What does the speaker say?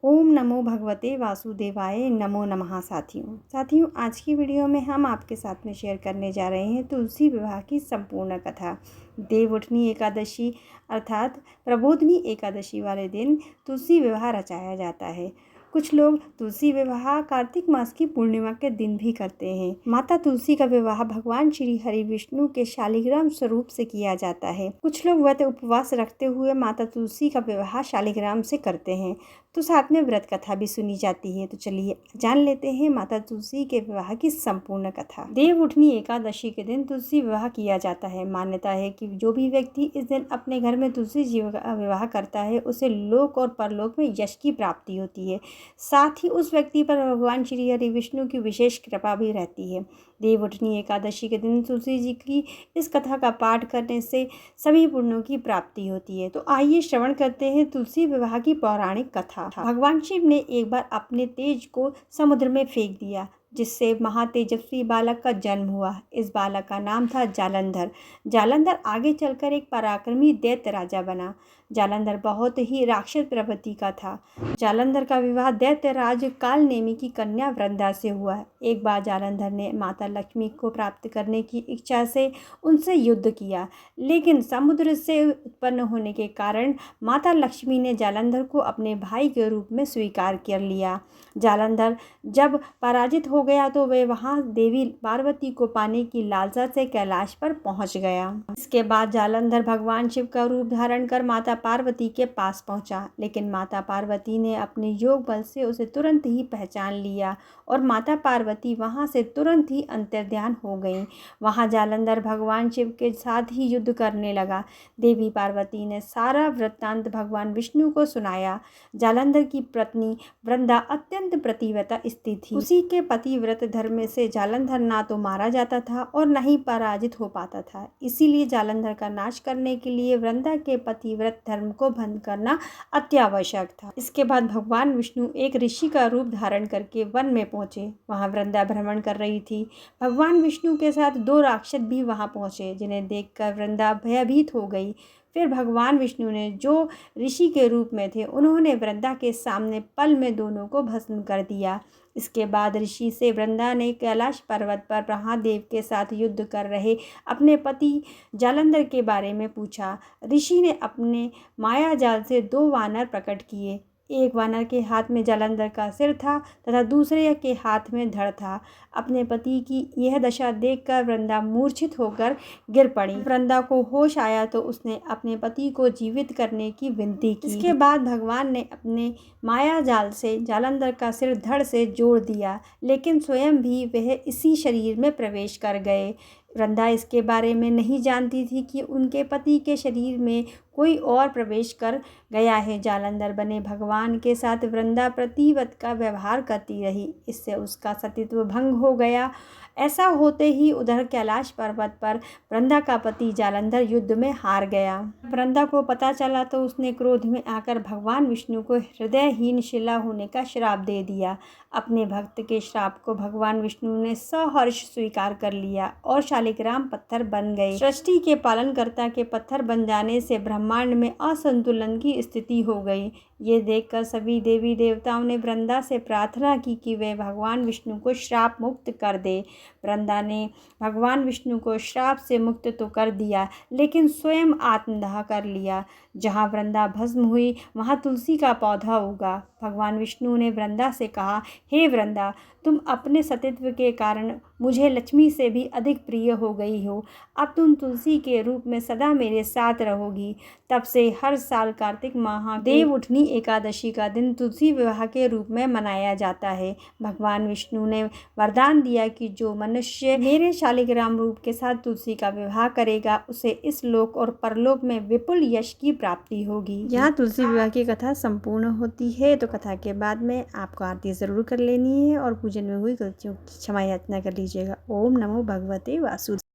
ओम नमो भगवते वासुदेवाय नमो नमः। साथियों आज की वीडियो में हम आपके साथ में शेयर करने जा रहे हैं तुलसी विवाह की संपूर्ण कथा। देवउठनी एकादशी अर्थात प्रबोधनी एकादशी वाले दिन तुलसी विवाह रचाया जाता है। कुछ लोग तुलसी विवाह कार्तिक मास की पूर्णिमा के दिन भी करते हैं। माता तुलसी का विवाह भगवान श्री हरि विष्णु के शालिग्राम स्वरूप से किया जाता है। कुछ लोग व्रत उपवास रखते हुए माता तुलसी का विवाह शालिग्राम से करते हैं, तो साथ में व्रत कथा भी सुनी जाती है। तो चलिए जान लेते हैं माता तुलसी के विवाह की संपूर्ण कथा। देवउठनी एकादशी के दिन तुलसी विवाह किया जाता है। मान्यता है कि जो भी व्यक्ति इस दिन अपने घर में तुलसी जी का विवाह करता है उसे लोक और परलोक में यश की प्राप्ति होती है। साथ ही उस व्यक्ति पर भगवान श्री हरि विष्णु की विशेष कृपा भी रहती है। देवउठनी एकादशी के दिन तुलसी जी की इस कथा का पाठ करने से सभी पुण्यों की प्राप्ति होती है। तो आइए श्रवण करते हैं तुलसी विवाह की पौराणिक कथा। भगवान शिव ने एक बार अपने तेज को समुद्र में फेंक दिया, जिससे महातेजस्वी बालक का जन्म हुआ। इस बालक का नाम था जालंधर। जालंधर आगे चलकर एक पराक्रमी दैत्य राजा बना। जालंधर बहुत ही राक्षस प्रवृत्ति का था। जालंधर का विवाह दैत्य राज कालनेमी की कन्या वृंदा से हुआ। एक बार जालंधर ने माता लक्ष्मी को प्राप्त करने की इच्छा से उनसे युद्ध किया, लेकिन समुद्र से उत्पन्न होने के कारण माता लक्ष्मी ने जालंधर को अपने भाई के रूप में स्वीकार कर लिया। जालंधर जब पराजित हो गया तो वे वहां देवी पार्वती को पाने की लालसा से कैलाश पर पहुंच गया। इसके बाद जालंधर भगवान शिव का रूप धारण कर माता पार्वती के पास पहुंचा, लेकिन माता पार्वती ने अपने योग बल से उसे तुरंत ही पहचान लिया और माता पार्वती वहां से तुरंत ही अंतर्ध्यान हो गई। वहां जालंधर भगवान शिव के साथ ही युद्ध करने लगा। देवी पार्वती ने सारा वृत्तांत भगवान विष्णु को सुनाया। जालंधर की पत्नी वृंदा अत्यंत प्रतिव्रता स्त्री थी। उसी के पतिव्रत धर्म से जालंधर ना तो मारा जाता था और न ही पराजित हो पाता था। इसीलिए जालंधर का नाश करने के लिए वृंदा के पतिव्रत धर्म को भंग करना अत्यावश्यक था। इसके बाद भगवान विष्णु एक ऋषि का रूप धारण करके वन में पहुंचे। वहां वृंदा भ्रमण कर रही थी। भगवान विष्णु के साथ दो राक्षस भी वहां पहुंचे, जिन्हें देखकर वृंदा भयभीत हो गई। फिर भगवान विष्णु ने जो ऋषि के रूप में थे उन्होंने वृंदा के सामने पल में दोनों को भस्म कर दिया। इसके बाद ऋषि से वृंदा ने कैलाश पर्वत पर महादेव के साथ युद्ध कर रहे अपने पति जालंधर के बारे में पूछा। ऋषि ने अपने माया जाल से दो वानर प्रकट किए। एक वानर के हाथ में जालंधर का सिर था तथा दूसरे के हाथ में धड़ था। अपने पति की यह दशा देखकर वृंदा मूर्छित होकर गिर पड़ी। वृंदा को होश आया तो उसने अपने पति को जीवित करने की विनती की। इसके बाद भगवान ने अपने माया जाल से जालंधर का सिर धड़ से जोड़ दिया, लेकिन स्वयं भी वह इसी शरीर में प्रवेश कर गए। वृंदा इसके बारे में नहीं जानती थी कि उनके पति के शरीर में कोई और प्रवेश कर गया है। जालंधर बने भगवान के साथ वृंदा प्रतिव्रत का व्यवहार करती रही। इससे उसका सतीत्व भंग हो गया। ऐसा होते ही उधर कैलाश पर्वत पर वृंदा का पति जालंधर युद्ध में हार गया। वृंदा को पता चला तो उसने क्रोध में आकर भगवान विष्णु को हृदयहीन शिला होने का श्राप दे दिया। अपने भक्त के श्राप को भगवान विष्णु ने सहर्ष स्वीकार कर लिया और शालिग्राम पत्थर बन गए। सृष्टि के पालनकर्ता के पत्थर बन जाने से ब्रह्मांड में असंतुलन की स्थिति हो गई। ये देखकर सभी देवी देवताओं ने वृंदा से प्रार्थना की कि वे भगवान विष्णु को श्राप मुक्त कर दे। वृंदा ने भगवान विष्णु को श्राप से मुक्त तो कर दिया, लेकिन स्वयं आत्मदाह कर लिया। जहाँ वृंदा भस्म हुई वहाँ तुलसी का पौधा उगा। भगवान विष्णु ने वृंदा से कहा, हे वृंदा, तुम अपने सतीत्व के कारण मुझे लक्ष्मी से भी अधिक प्रिय हो गई हो। अब तुम तुलसी के रूप में सदा मेरे साथ रहोगी। तब से हर साल कार्तिक माह देवउठनी एकादशी का दिन तुलसी विवाह के रूप में मनाया जाता है। भगवान विष्णु ने वरदान दिया कि जो मनुष्य मेरे शालिग्राम रूप के साथ तुलसी का विवाह करेगा उसे इस लोक और परलोक में विपुल यश की प्राप्ति होगी। यहाँ तुलसी विवाह की कथा संपूर्ण होती है। तो कथा के बाद में आपको आरती जरूर कर लेनी है और पूजन में हुई गलतियों की क्षमा याचना कर लीजिएगा। ओम नमो भगवते वासुदेवाय।